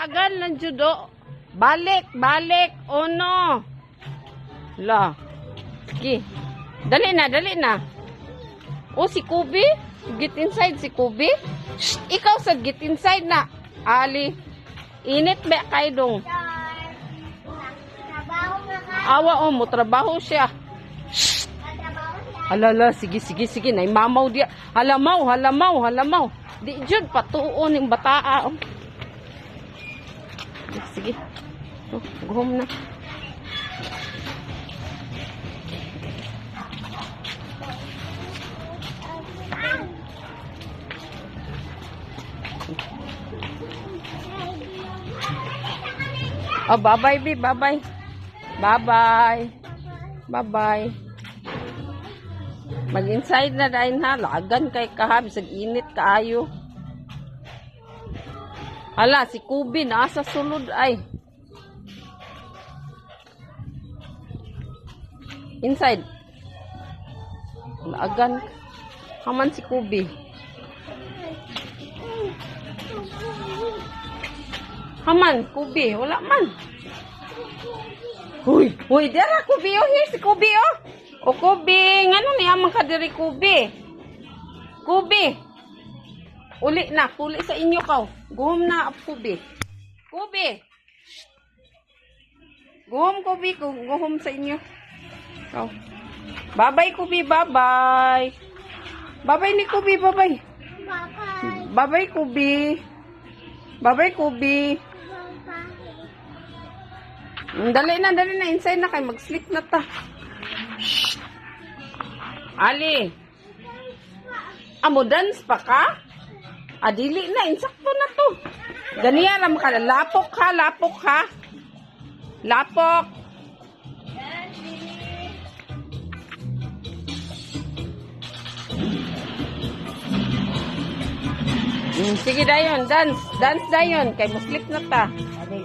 agan lang judo. Balik, balik. Oh no. La. Sige. Dali na. Oh, si Kubi. Get inside si Kubi. Shh, ikaw sa get inside na. Ali. Init ba kay dong? Awa mo, trabaho siya. Shh. Alala, sige. Naimamaw dia. Halamaw. Di jud patuon yung bataa. Sige. Oh, guhom na. Oh, bye-bye, babe. Bye-bye. Mag-inside na dahil ha. Lagan kay kahab. Bisag init kaayo. Hala, si Kubi nasa sulod ay. Inside. Lagan. Haman si Kubi. Haman, Kubi. Wala man. Huy, dara Kubi. Oh, here si Kubi, oh. O Kubi, ngano ni amang kadiri Kubi? Kubi. Uli na, puli sa inyo kaw. Guhom na Kubi. Kubi. Guhom sa inyo. Kaw. Bye-bye Kubi, bye-bye. Bye-bye ni Kubi, bye-bye. Bye-bye Kubi. Bye-bye Kubi. Dali na, inside na kay mag-sleep na ta. Shh. Ali. Amo dance pa ka? Adili na, insakto na to. Ganiya lang ka, lapok ha. Lapok. Sige dayon, dance dayon, kay mo sleep na ta. Aday.